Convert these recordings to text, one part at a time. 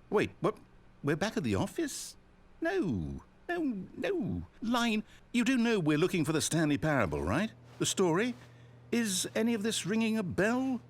Wait, what? We're back at the office? No. Line, you do know we're looking for the Stanley Parable, right? The story? Is any of this ringing a bell?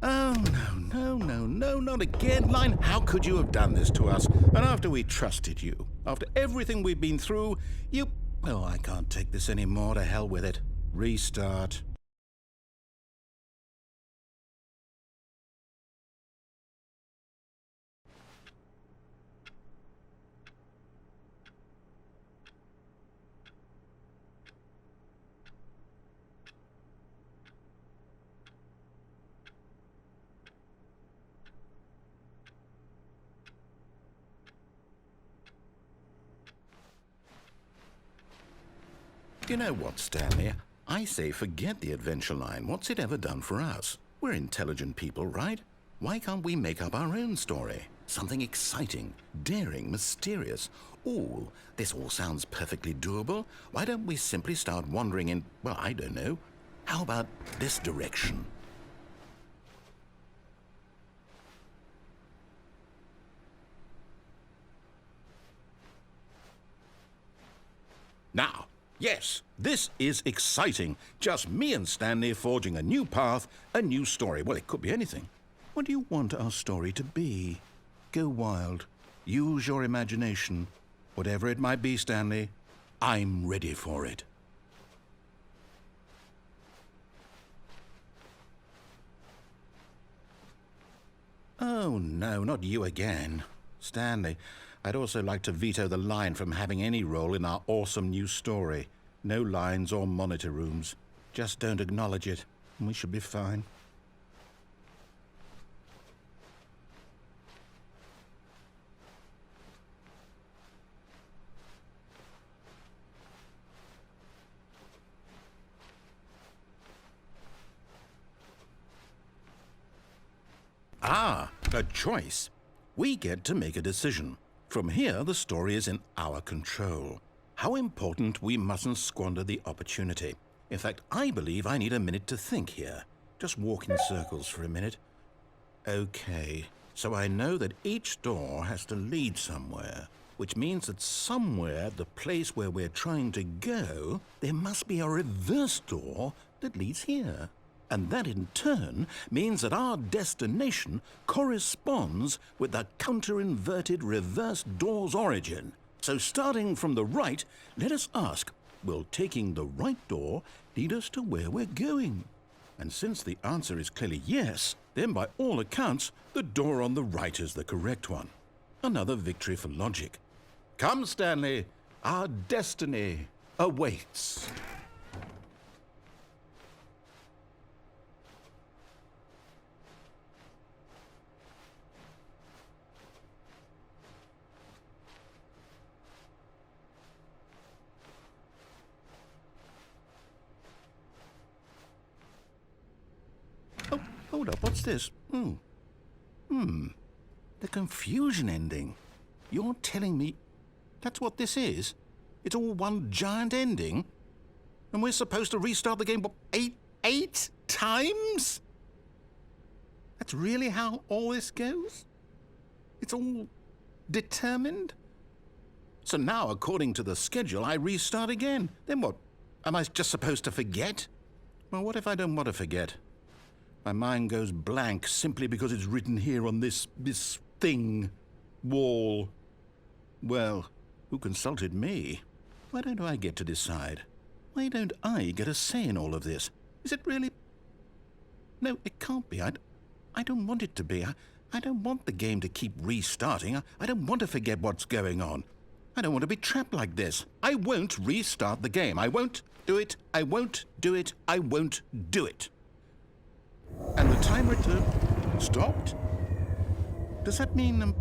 Oh, no, not again. Line, how could you have done this to us? And after we trusted you, after everything we've been through, you... Oh, I can't take this anymore. To hell with it. Restart. You know what, Stanley? I say forget the adventure line. What's it ever done for us? We're intelligent people, right? Why can't we make up our own story? Something exciting, daring, mysterious. Ooh, this all sounds perfectly doable. Why don't we simply start wandering in, well, I don't know. How about this direction? Now, yes, this is exciting. Just me and Stanley forging a new path, a new story. Well, it could be anything. What do you want our story to be? Go wild. Use your imagination. Whatever it might be, Stanley, I'm ready for it. Oh, no, not you again. Stanley, I'd also like to veto the line from having any role in our awesome new story. No lines or monitor rooms. Just don't acknowledge it, and we should be fine. Ah, a choice. We get to make a decision. From here, the story is in our control. How important we mustn't squander the opportunity. In fact, I believe I need a minute to think here. Just walk in circles for a minute. Okay, so I know that each door has to lead somewhere, which means that somewhere, the place where we're trying to go, there must be a reverse door that leads here. And that in turn means that our destination corresponds with the counter-inverted reverse door's origin. So starting from the right, let us ask, will taking the right door lead us to where we're going? And since the answer is clearly yes, then by all accounts, the door on the right is the correct one. Another victory for logic. Come, Stanley, our destiny awaits. Oh, hold up, what's this? The confusion ending. You're telling me that's what this is? It's all one giant ending? And we're supposed to restart the game, what, eight times? That's really how all this goes? It's all determined? So now, according to the schedule, I restart again. Then what? Am I just supposed to forget? Well, what if I don't want to forget? My mind goes blank simply because it's written here on this thing, wall. Well, who consulted me? Why don't I get to decide? Why don't I get a say in all of this? Is it really... No, it can't be. I don't want it to be. I don't want the game to keep restarting. I don't want to forget what's going on. I don't want to be trapped like this. I won't restart the game. I won't do it. I won't do it. I won't do it. And the timer stopped? Does that mean,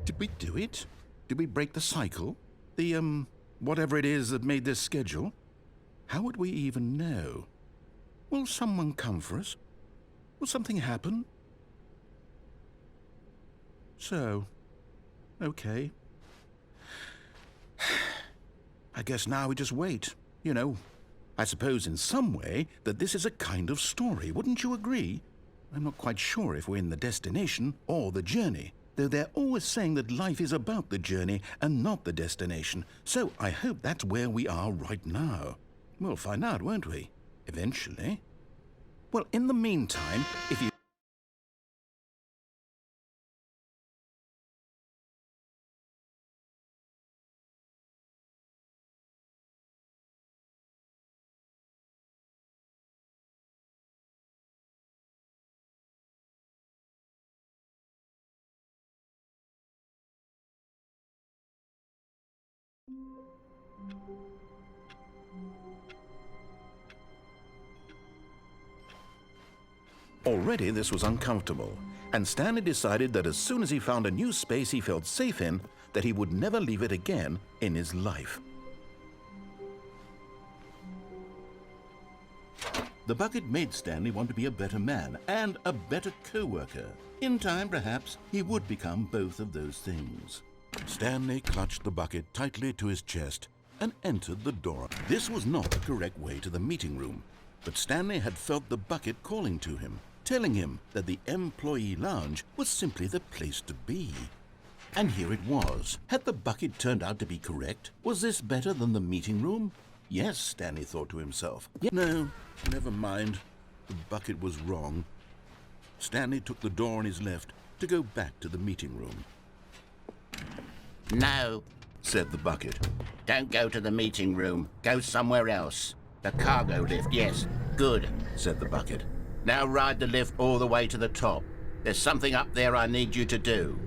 did we do it? Did we break the cycle? The, whatever it is that made this schedule? How would we even know? Will someone come for us? Will something happen? So, okay. I guess now we just wait. You know, I suppose in some way that this is a kind of story, wouldn't you agree? I'm not quite sure if we're in the destination or the journey, though they're always saying that life is about the journey and not the destination, so I hope that's where we are right now. We'll find out, won't we? Eventually. Well, in the meantime, if you... Already this was uncomfortable, and Stanley decided that as soon as he found a new space he felt safe in, that he would never leave it again in his life. The bucket made Stanley want to be a better man and a better co-worker. In time, perhaps, he would become both of those things. Stanley clutched the bucket tightly to his chest and entered the door. This was not the correct way to the meeting room, but Stanley had felt the bucket calling to him, telling him that the employee lounge was simply the place to be. And here it was. Had the bucket turned out to be correct? Was this better than the meeting room? Yes, Stanley thought to himself. No, never mind. The bucket was wrong. Stanley took the door on his left to go back to the meeting room. No, said the bucket. don't go to the meeting room. Go somewhere else. The cargo lift, yes. Good, Said the bucket. now ride the lift all the way to the top. There's something up there I need you to do.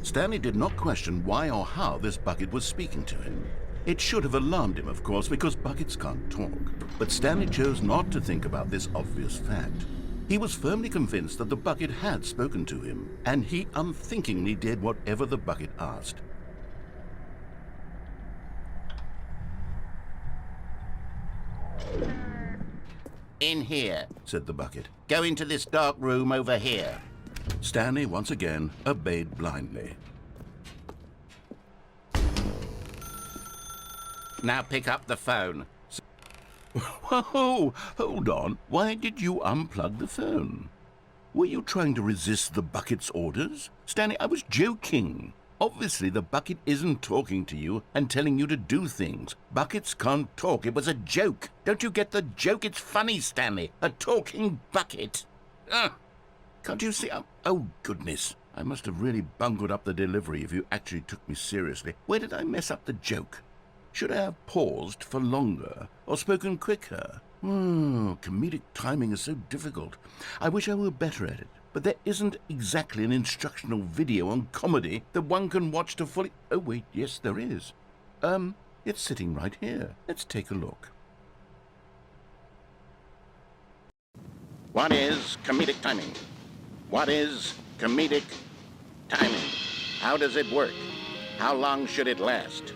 Stanley did not question why or how this bucket was speaking to him. It should have alarmed him, of course, because buckets can't talk. But Stanley chose not to think about this obvious fact. He was firmly convinced that the bucket had spoken to him, and he unthinkingly did whatever the bucket asked. In here. Said the bucket. Go into this dark room over here. Stanley once again obeyed blindly. Now pick up the phone. Whoa, hold on. Why did you unplug the phone? Were you trying to resist the bucket's orders? Stanley, I was joking. Obviously, the bucket isn't talking to you and telling you to do things. Buckets can't talk. It was a joke. Don't you get the joke? It's funny, Stanley. A talking bucket. Can't you see? Oh, goodness. I must have really bungled up the delivery if you actually took me seriously. Where did I mess up the joke? Should I have paused for longer or spoken quicker? Comedic timing is so difficult. I wish I were better at it. But there isn't exactly an instructional video on comedy that one can watch to fully... Oh, wait, yes, there is. It's sitting right here. Let's take a look. What is comedic timing? What is comedic timing? How does it work? How long should it last?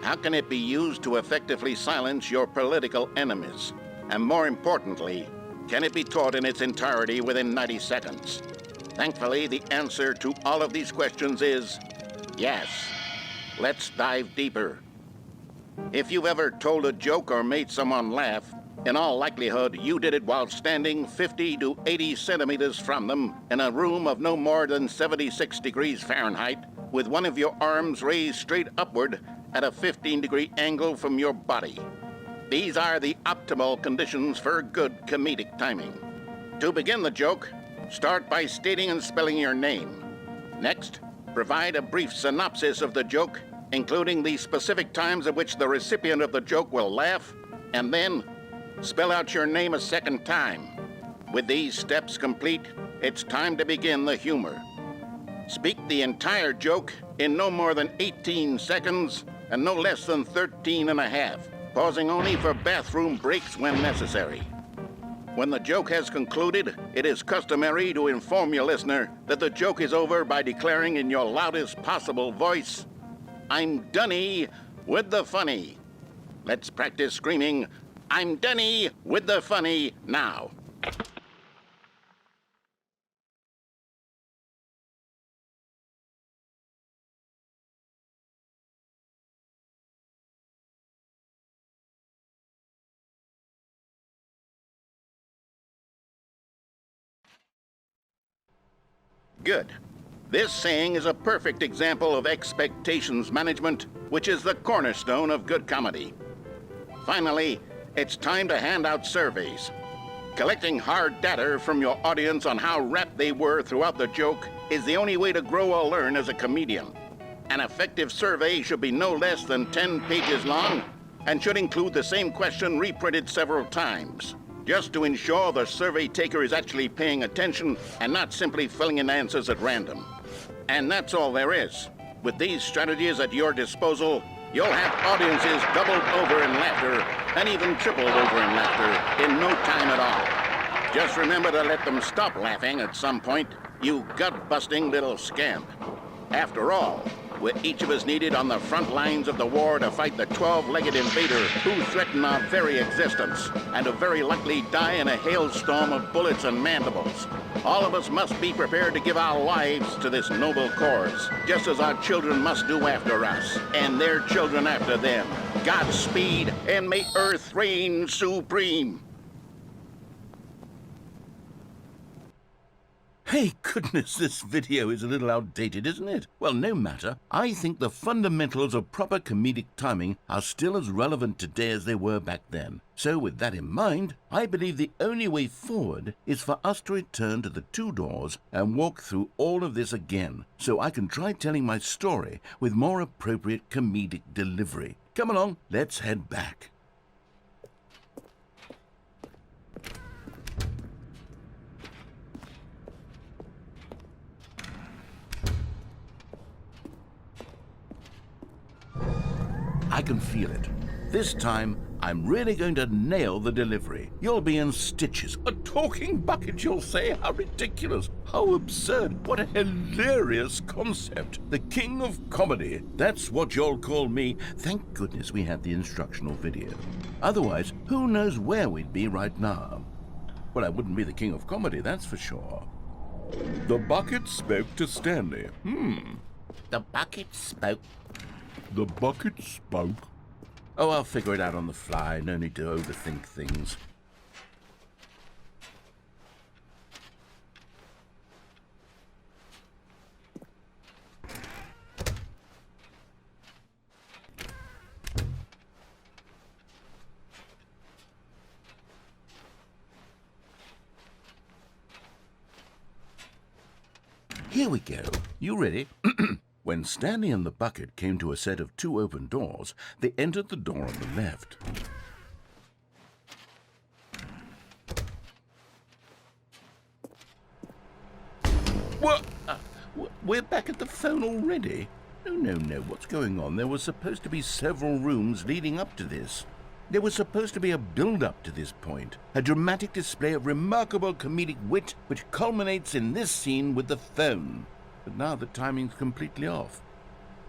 How can it be used to effectively silence your political enemies? And more importantly, can it be taught in its entirety within 90 seconds? Thankfully, the answer to all of these questions is yes. Let's dive deeper. If you've ever told a joke or made someone laugh, in all likelihood, you did it while standing 50 to 80 centimeters from them in a room of no more than 76 degrees Fahrenheit, with one of your arms raised straight upward at a 15-degree angle from your body. These are the optimal conditions for good comedic timing. To begin the joke, start by stating and spelling your name. Next, provide a brief synopsis of the joke, including the specific times at which the recipient of the joke will laugh, and then spell out your name a second time. With these steps complete, it's time to begin the humor. Speak the entire joke in no more than 18 seconds, and no less than 13 and a half, pausing only for bathroom breaks when necessary. When the joke has concluded, it is customary to inform your listener that the joke is over by declaring in your loudest possible voice, "I'm Dunny with the funny." Let's practice screaming, "I'm Dunny with the funny" now. Good. This saying is a perfect example of expectations management, which is the cornerstone of good comedy. Finally, it's time to hand out surveys. Collecting hard data from your audience on how rapt they were throughout the joke is the only way to grow or learn as a comedian. An effective survey should be no less than 10 pages long and should include the same question reprinted several times, just to ensure the survey taker is actually paying attention and not simply filling in answers at random. And that's all there is. With these strategies at your disposal, you'll have audiences doubled over in laughter and even tripled over in laughter in no time at all. Just remember to let them stop laughing at some point, you gut-busting little scamp. After all, we're each of us needed on the front lines of the war to fight the 12-legged invader who threaten our very existence and to very likely die in a hailstorm of bullets and mandibles. All of us must be prepared to give our lives to this noble cause, just as our children must do after us, and their children after them. Godspeed, and may Earth reign supreme. Hey, goodness, this video is a little outdated, isn't it? Well, no matter. I think the fundamentals of proper comedic timing are still as relevant today as they were back then. So with that in mind, I believe the only way forward is for us to return to the two doors and walk through all of this again, so I can try telling my story with more appropriate comedic delivery. Come along, let's head back. I can feel it. This time, I'm really going to nail the delivery. You'll be in stitches. A talking bucket, you'll say? How ridiculous. How absurd. What a hilarious concept. The king of comedy. That's what you'll call me. Thank goodness we had the instructional video. Otherwise, who knows where we'd be right now. Well, I wouldn't be the king of comedy, that's for sure. The bucket spoke to Stanley. The bucket spoke. The bucket spoke. Oh, I'll figure it out on the fly. No need to overthink things. Here we go. You ready? When Stanley and the bucket came to a set of two open doors, they entered the door on the left. What? We're back at the phone already? No. What's going on? There was supposed to be several rooms leading up to this. There was supposed to be a build-up to this point, a dramatic display of remarkable comedic wit which culminates in this scene with the phone. But now the timing's completely off.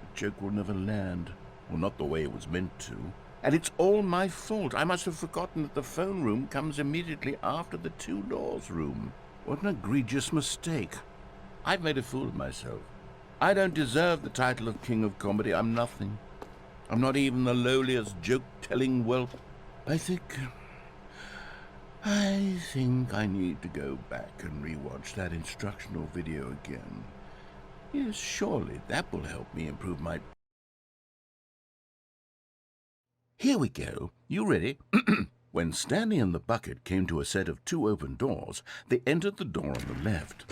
The joke will never land, or not the way it was meant to. And it's all my fault. I must have forgotten that the phone room comes immediately after the two doors room. What an egregious mistake. I've made a fool of myself. I don't deserve the title of King of Comedy. I'm nothing. I'm not even the lowliest joke-telling whelp. I think I need to go back and rewatch that instructional video again. Yes, surely that will help me improve my... Here we go. You ready? When Stanley and the bucket came to a set of two open doors, they entered the door on the left.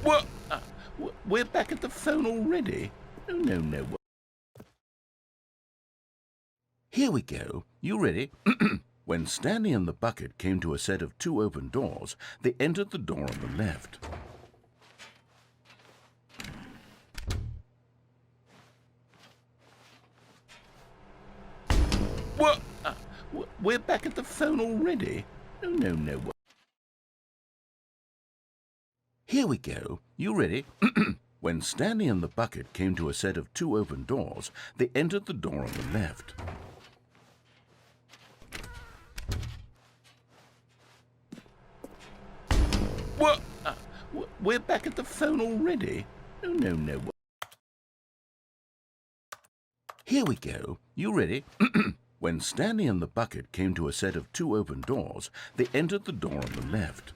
What? We're back at the phone already? No. Here we go. You ready? When Stanley and the bucket came to a set of 2 open doors, they entered the door on the left. What? We're back at the phone already? No. Here we go. You ready? When Stanley and the bucket came to a set of 2 open doors, they entered the door on the left. What? We're back at the phone already? No. Here we go. You ready? When Stanley and the bucket came to a set of 2 open doors, they entered the door on the left.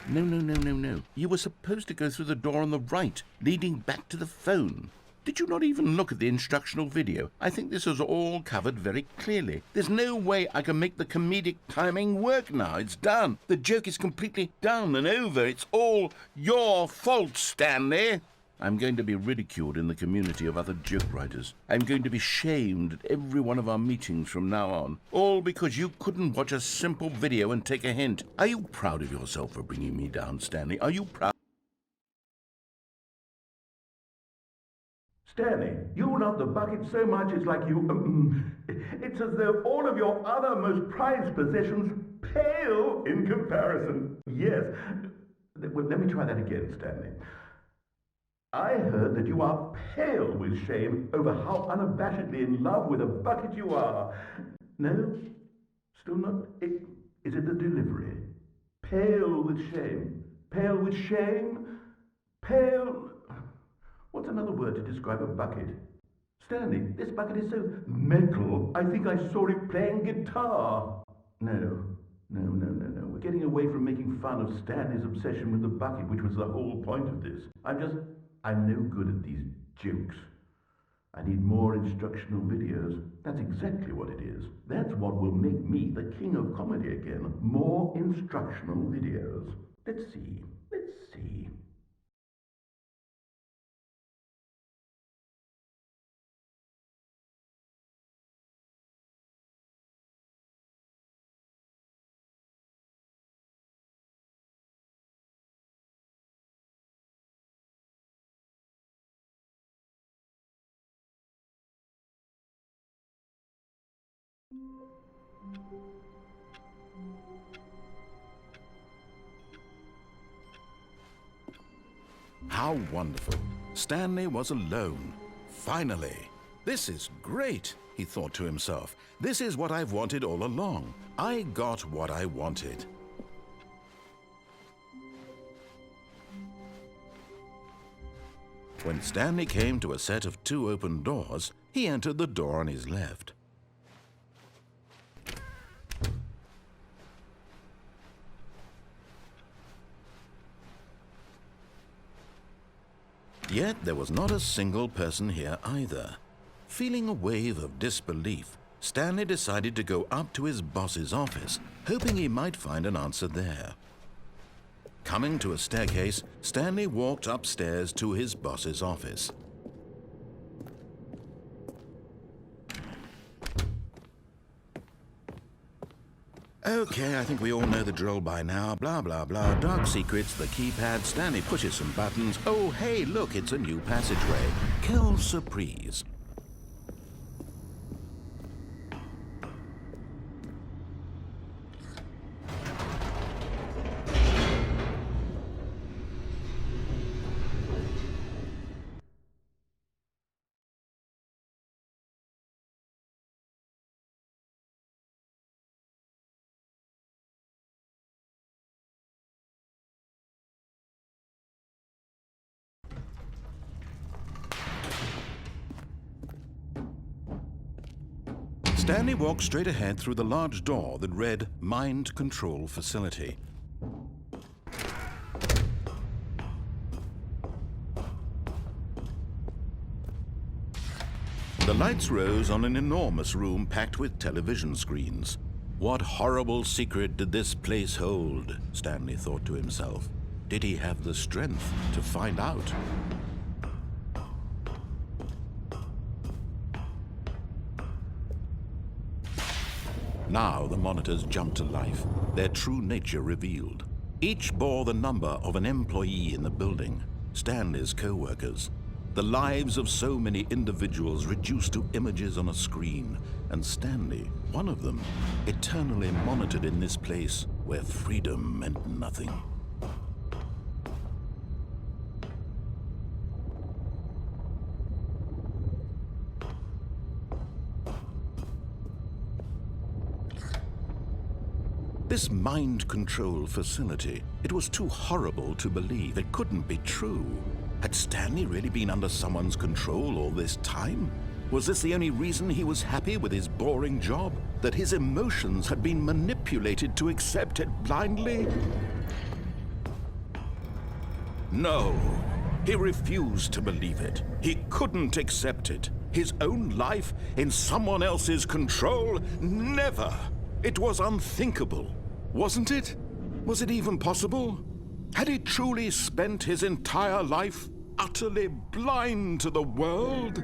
No. You were supposed to go through the door on the right, leading back to the phone. Did you not even look at the instructional video? I think this is all covered very clearly. There's no way I can make the comedic timing work now. It's done. The joke is completely done and over. It's all your fault, Stanley. I'm going to be ridiculed in the community of other joke writers. I'm going to be shamed at every one of our meetings from now on. All because you couldn't watch a simple video and take a hint. Are you proud of yourself for bringing me down, Stanley? Are you proud? Stanley, you love the bucket so much it's like you... it's as though all of your other most prized possessions pale in comparison. Yes. Well, let me try that again, Stanley. I heard that you are pale with shame over how unabashedly in love with a bucket you are. No? Still not? Is it the delivery? Pale with shame. Pale with shame? Pale... What's another word to describe a bucket? Stanley, this bucket is so metal. I think I saw it playing guitar. No. We're getting away from making fun of Stanley's obsession with the bucket, which was the whole point of this. I'm no good at these jokes. I need more instructional videos. That's exactly what it is. That's what will make me the king of comedy again. More instructional videos. Let's see. How wonderful. Stanley was alone. Finally. This is great, he thought to himself. This is what I've wanted all along. I got what I wanted. When Stanley came to a set of 2 open doors, he entered the door on his left. Yet there was not a single person here either. Feeling a wave of disbelief, Stanley decided to go up to his boss's office, hoping he might find an answer there. Coming to a staircase, Stanley walked upstairs to his boss's office. Okay, I think we all know the drill by now. Blah, blah, blah. Dark secrets, the keypad. Stanley pushes some buttons. Oh, hey, look, it's a new passageway. Quelle surprise. Stanley walked straight ahead through the large door that read Mind Control Facility. The lights rose on an enormous room packed with television screens. What horrible secret did this place hold? Stanley thought to himself. Did he have the strength to find out? Now the monitors jumped to life, their true nature revealed. Each bore the number of an employee in the building, Stanley's co-workers. The lives of so many individuals reduced to images on a screen, and Stanley, one of them, eternally monitored in this place where freedom meant nothing. This mind control facility, it was too horrible to believe. It couldn't be true. Had Stanley really been under someone's control all this time? Was this the only reason he was happy with his boring job? That his emotions had been manipulated to accept it blindly? No, he refused to believe it. He couldn't accept it. His own life in someone else's control? Never! It was unthinkable, wasn't it? Was it even possible? Had he truly spent his entire life utterly blind to the world?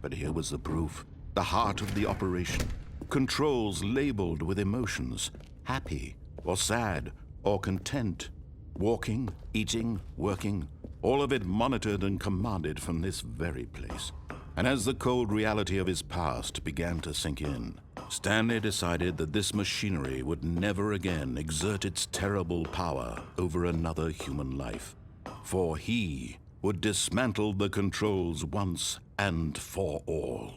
But here was the proof, the heart of the operation. Controls labeled with emotions, happy or sad or content. Walking, eating, working, all of it monitored and commanded from this very place. And as the cold reality of his past began to sink in, Stanley decided that this machinery would never again exert its terrible power over another human life. For he would dismantle the controls once and for all.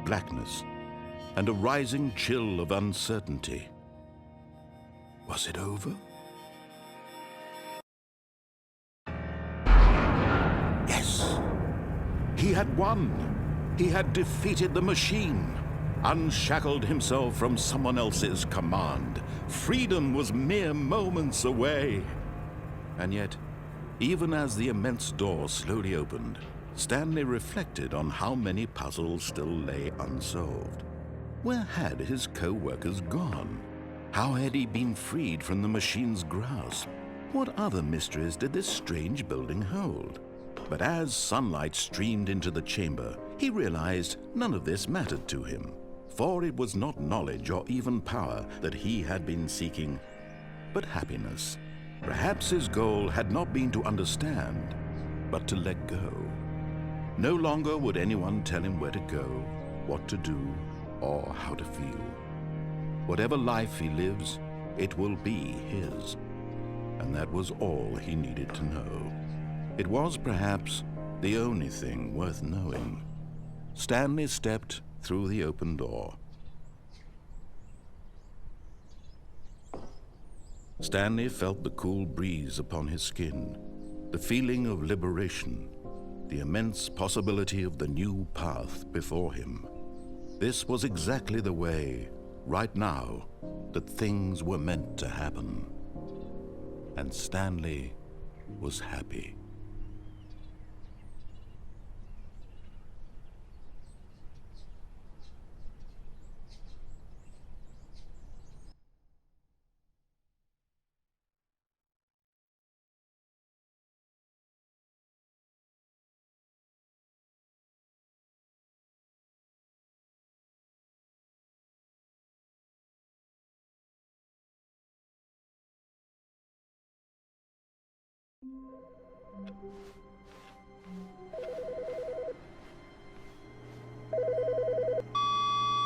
Blackness, and a rising chill of uncertainty. Was it over? Yes! He had won! He had defeated the machine, unshackled himself from someone else's command. Freedom was mere moments away. And yet, even as the immense door slowly opened, Stanley reflected on how many puzzles still lay unsolved. Where had his co-workers gone? How had he been freed from the machine's grasp? What other mysteries did this strange building hold? But as sunlight streamed into the chamber, he realized none of this mattered to him, for it was not knowledge or even power that he had been seeking, but happiness. Perhaps his goal had not been to understand, but to let go. No longer would anyone tell him where to go, what to do, or how to feel. Whatever life he lives, it will be his. And that was all he needed to know. It was perhaps the only thing worth knowing. Stanley stepped through the open door. Stanley felt the cool breeze upon his skin, the feeling of liberation, the immense possibility of the new path before him. This was exactly the way, right now, that things were meant to happen. And Stanley was happy.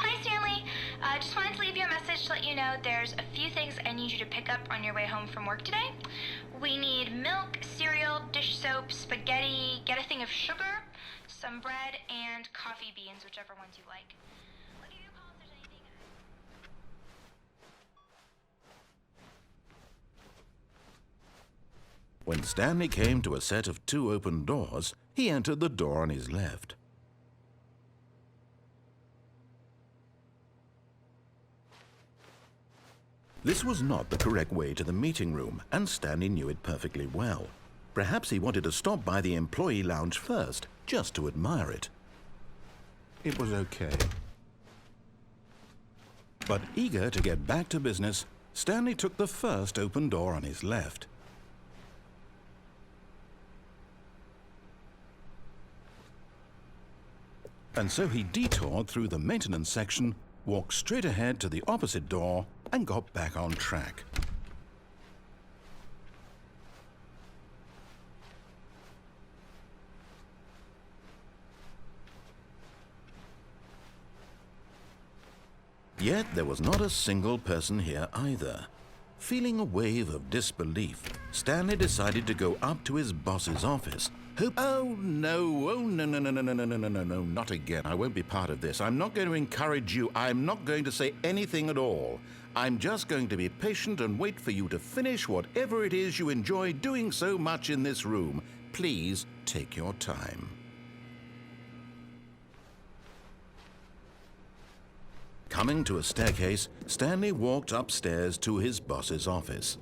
Hi, Stanley. Just wanted to leave you a message to let you know there's a few things I need you to pick up on your way home from work today. We need milk, cereal, dish soap, spaghetti, get a thing of sugar, some bread, and coffee beans, whichever ones you like. I'll give you a call if there's anything. When Stanley came to a set of 2 open doors, he entered the door on his left. This was not the correct way to the meeting room, and Stanley knew it perfectly well. Perhaps he wanted to stop by the employee lounge first, just to admire it. It was okay. But eager to get back to business, Stanley took the first open door on his left. And so he detoured through the maintenance section, walked straight ahead to the opposite door, and got back on track. Yet there was not a single person here either. Feeling a wave of disbelief, Stanley decided to go up to his boss's office. Oh no, no, not again. I won't be part of this. I'm not going to encourage you. I'm not going to say anything at all. I'm just going to be patient and wait for you to finish whatever it is you enjoy doing so much in this room. Please take your time. Coming to a staircase, Stanley walked upstairs to his boss's office.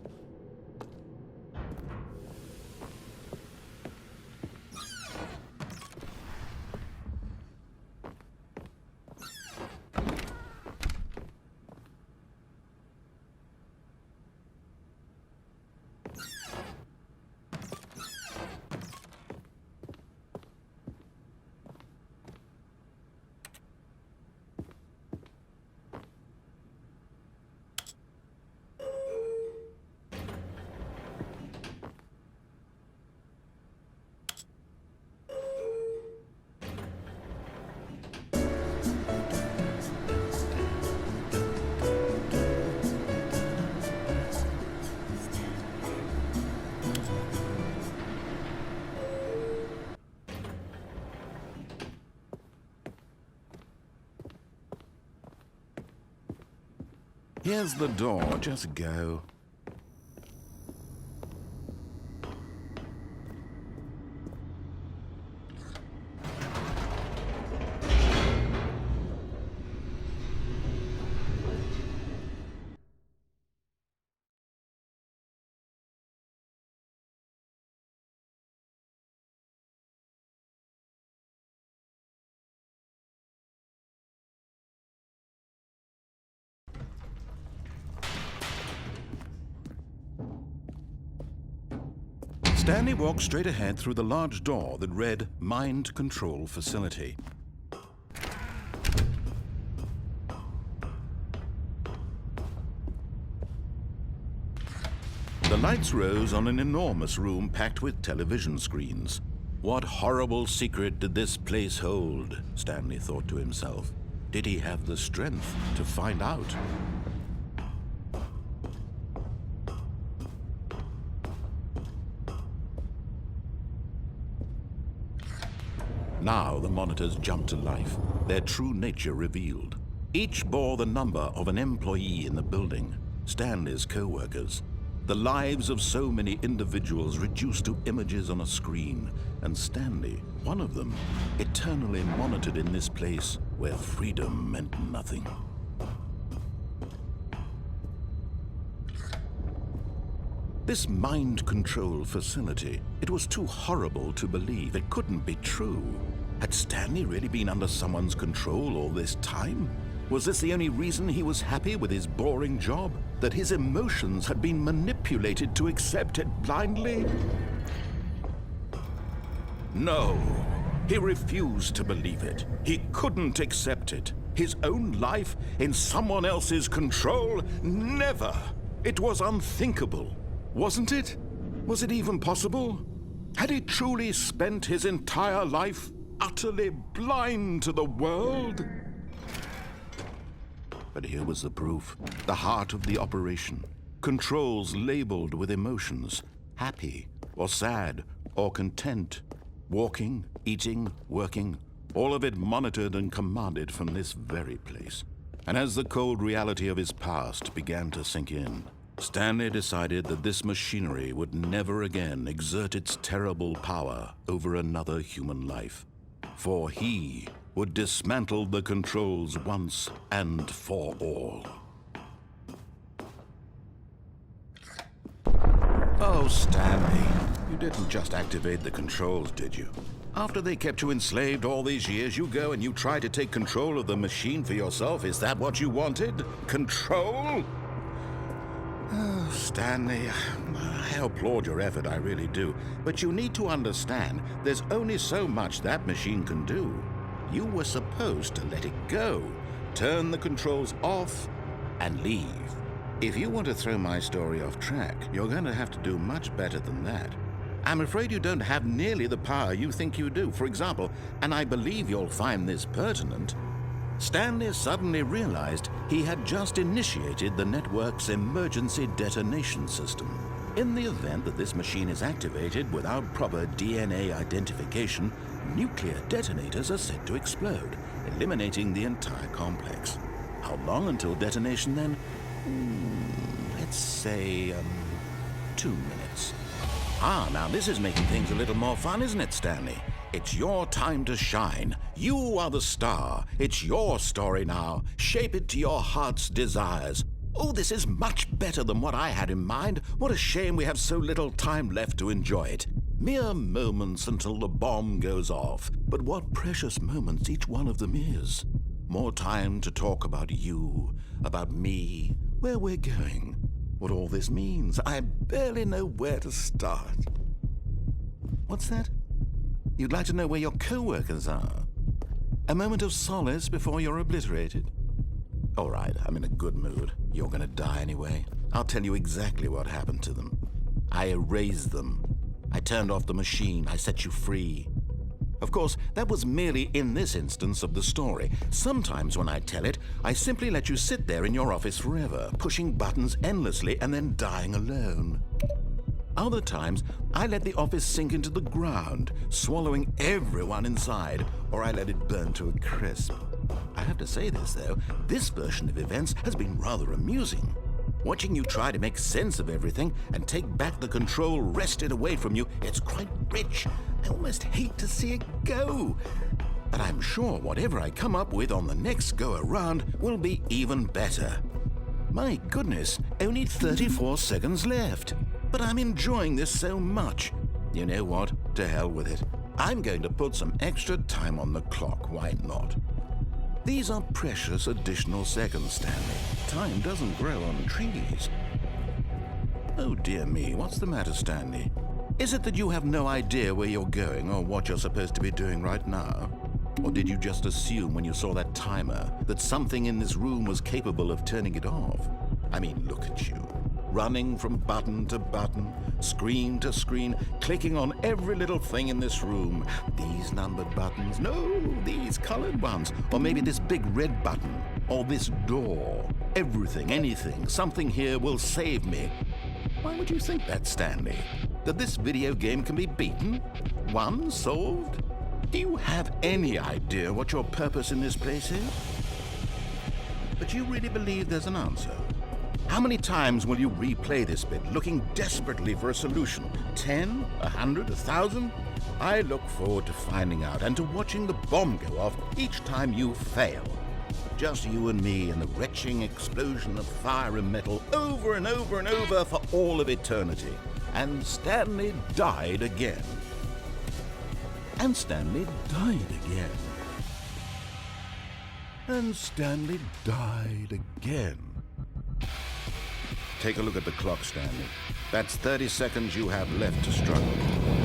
Here's the door, just go. Stanley walked straight ahead through the large door that read Mind Control Facility. The lights rose on an enormous room packed with television screens. What horrible secret did this place hold? Stanley thought to himself. Did he have the strength to find out? Now the monitors jumped to life, their true nature revealed. Each bore the number of an employee in the building, Stanley's co-workers. The lives of so many individuals reduced to images on a screen, and Stanley, one of them, eternally monitored in this place where freedom meant nothing. This mind control facility, it was too horrible to believe. It couldn't be true. Had Stanley really been under someone's control all this time? Was this the only reason he was happy with his boring job? That his emotions had been manipulated to accept it blindly? No, he refused to believe it. He couldn't accept it. His own life in someone else's control? Never! It was unthinkable. Wasn't it? Was it even possible? Had he truly spent his entire life utterly blind to the world? But here was the proof, the heart of the operation. Controls labeled with emotions, happy or sad or content. Walking, eating, working, all of it monitored and commanded from this very place. And as the cold reality of his past began to sink in, Stanley decided that this machinery would never again exert its terrible power over another human life. For he would dismantle the controls once and for all. Oh, Stanley, you didn't just activate the controls, did you? After they kept you enslaved all these years, you go and you try to take control of the machine for yourself. Is that what you wanted? Control? Oh, Stanley, I applaud your effort, I really do. But you need to understand, there's only so much that machine can do. You were supposed to let it go, turn the controls off, and leave. If you want to throw my story off track, you're going to have to do much better than that. I'm afraid you don't have nearly the power you think you do. For example, and I believe you'll find this pertinent, Stanley suddenly realized he had just initiated the network's emergency detonation system. In the event that this machine is activated without proper DNA identification, nuclear detonators are set to explode, eliminating the entire complex. How long until detonation then? Let's say, 2 minutes. Now this is making things a little more fun, isn't it, Stanley? It's your time to shine. You are the star. It's your story now. Shape it to your heart's desires. Oh, this is much better than what I had in mind. What a shame we have so little time left to enjoy it. Mere moments until the bomb goes off. But what precious moments each one of them is. More time to talk about you, about me, where we're going, what all this means. I barely know where to start. What's that? You'd like to know where your co-workers are? A moment of solace before you're obliterated? All right, I'm in a good mood. You're gonna die anyway. I'll tell you exactly what happened to them. I erased them. I turned off the machine. I set you free. Of course, that was merely in this instance of the story. Sometimes when I tell it, I simply let you sit there in your office forever, pushing buttons endlessly and then dying alone. Other times, I let the office sink into the ground, swallowing everyone inside, or I let it burn to a crisp. I have to say this, though, this version of events has been rather amusing. Watching you try to make sense of everything and take back the control wrested away from you, it's quite rich. I almost hate to see it go. But I'm sure whatever I come up with on the next go-around will be even better. My goodness, only 34 seconds left. But I'm enjoying this so much. You know what? To hell with it. I'm going to put some extra time on the clock. Why not? These are precious additional seconds, Stanley. Time doesn't grow on trees. Oh dear me, what's the matter, Stanley? Is it that you have no idea where you're going or what you're supposed to be doing right now? Or did you just assume when you saw that timer that something in this room was capable of turning it off? I mean, look at you. Running from button to button, screen to screen, clicking on every little thing in this room. These numbered buttons, no, these colored ones. Or maybe this big red button, or this door. Everything, anything, something here will save me. Why would you think that, Stanley? That this video game can be beaten? Won? Solved? Do you have any idea what your purpose in this place is? But you really believe there's an answer? How many times will you replay this bit, looking desperately for a solution? 10? 100? 1,000? I look forward to finding out and to watching the bomb go off each time you fail. Just you and me and the retching explosion of fire and metal over and over and over for all of eternity. And Stanley died again. And Stanley died again. And Stanley died again. Take a look at the clock, Stanley. That's 30 seconds you have left to struggle.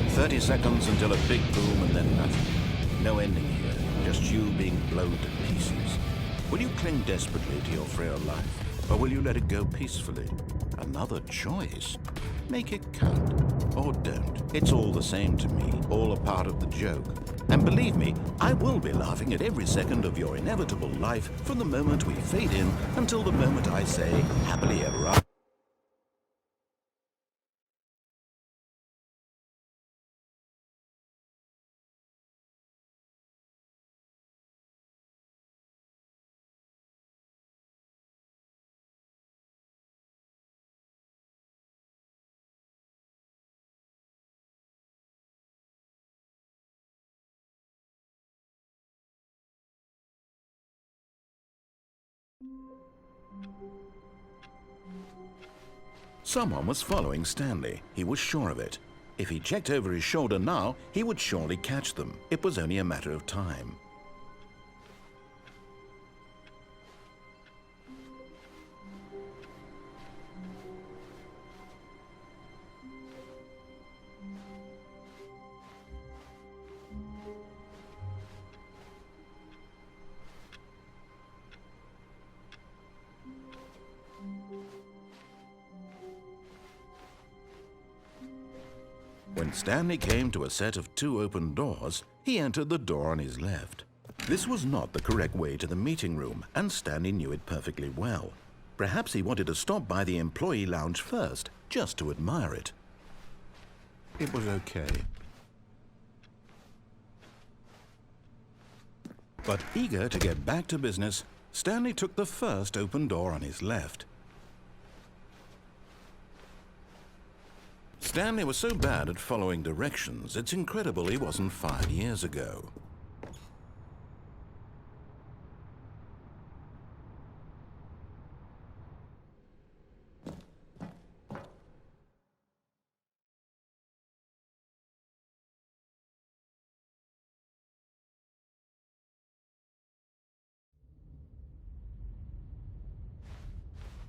30 seconds until a big boom and then nothing. No ending here, just you being blown to pieces. Will you cling desperately to your frail life, or will you let it go peacefully? Another choice. Make it count, or don't. It's all the same to me, all a part of the joke. And believe me, I will be laughing at every second of your inevitable life from the moment we fade in until the moment I say, happily ever after. Someone was following Stanley. He was sure of it. If he checked over his shoulder now, he would surely catch them. It was only a matter of time. When Stanley came to a set of 2 open doors, he entered the door on his left. This was not the correct way to the meeting room, and Stanley knew it perfectly well. Perhaps he wanted to stop by the employee lounge first, just to admire it. It was okay. But eager to get back to business, Stanley took the first open door on his left. Stanley was so bad at following directions, it's incredible he wasn't fired years ago.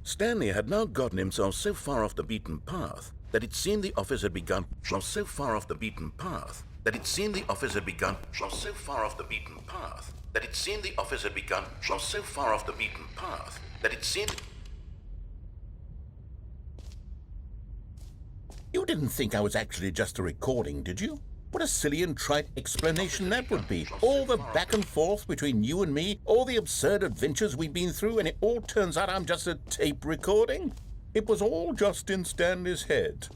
Stanley had now gotten himself so far off the beaten path that it seemed the office had begun so far off the beaten path that it seemed the office had begun so far off the beaten path that it seemed the office had begun so far off the beaten path that it seemed. You didn't think I was actually just a recording, did you? What a silly and trite explanation that would be. All the back and forth between you and me, all the absurd adventures we've been through, and it all turns out I'm just a tape recording? It was all just in Stanley's head.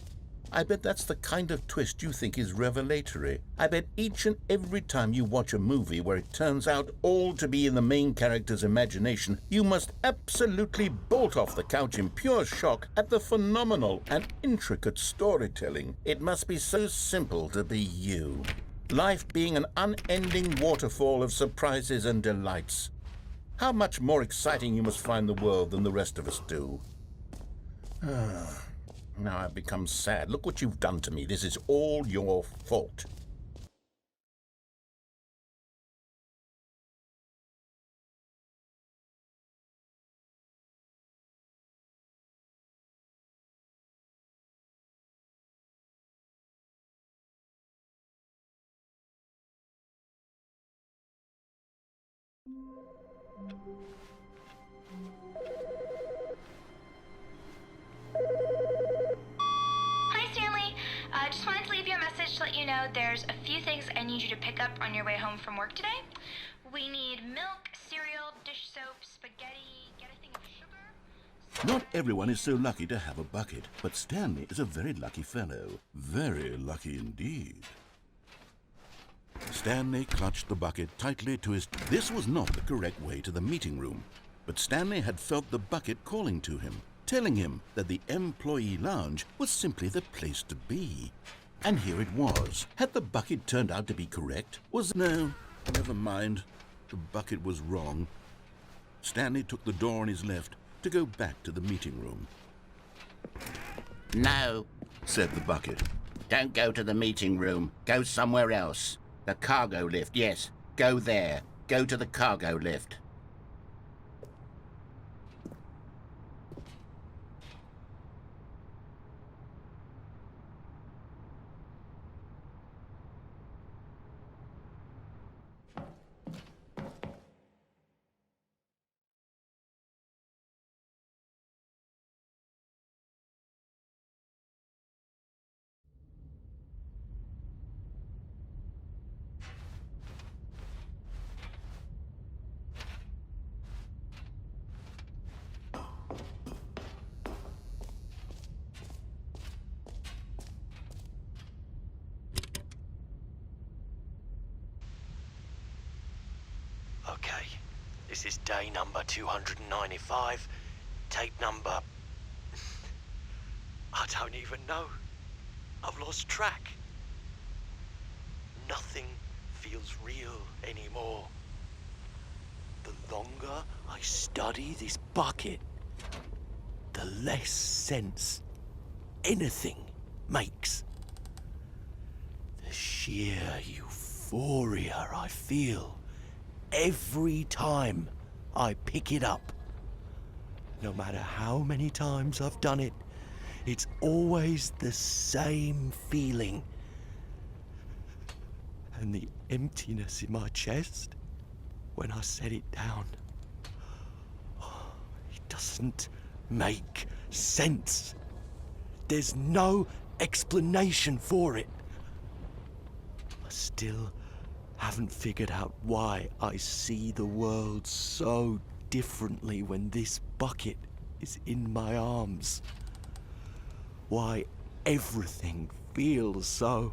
I bet that's the kind of twist you think is revelatory. I bet each and every time you watch a movie where it turns out all to be in the main character's imagination, you must absolutely bolt off the couch in pure shock at the phenomenal and intricate storytelling. It must be so simple to be you. Life being an unending waterfall of surprises and delights. How much more exciting you must find the world than the rest of us do. Now I've become sad. Look what you've done to me. This is all your fault. Hi, Stanley. Just wanted to leave you a message to let you know there's a few things I need you to pick up on your way home from work today. We need milk, cereal, dish soap, spaghetti, get a thing of sugar. Not everyone is so lucky to have a bucket, but Stanley is a very lucky fellow. Very lucky indeed. Stanley clutched the bucket tightly to his... This was not the correct way to the meeting room, but Stanley had felt the bucket calling to him, telling him that the employee lounge was simply the place to be. And here it was. Had the bucket turned out to be correct? No, never mind. The bucket was wrong. Stanley took the door on his left to go back to the meeting room. No, Said the bucket. don't go to the meeting room. Go somewhere else. The cargo lift, yes. Go there. Go to the cargo lift. Okay, this is day number 295, tape number... I don't even know. I've lost track. Nothing feels real anymore. The longer I study this bucket, the less sense anything makes. The sheer euphoria I feel every time I pick it up. No matter how many times I've done it, it's always the same feeling. And the emptiness in my chest when I set it down. It doesn't make sense. There's no explanation for it. I still haven't figured out why I see the world so differently when this bucket is in my arms. Why everything feels so...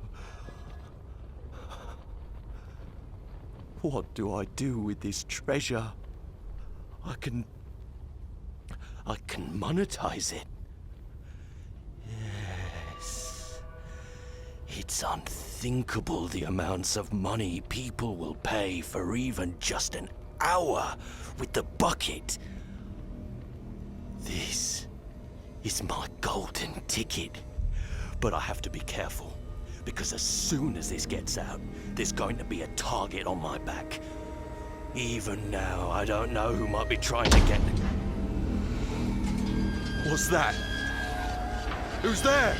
What do I do with this treasure? I can monetize it. Yes. It's unthinkable the amounts of money people will pay for even just an hour with the bucket. This is my golden ticket. But I have to be careful, because as soon as this gets out, there's going to be a target on my back. Even now, I don't know who might be trying to get... What's that? Who's there?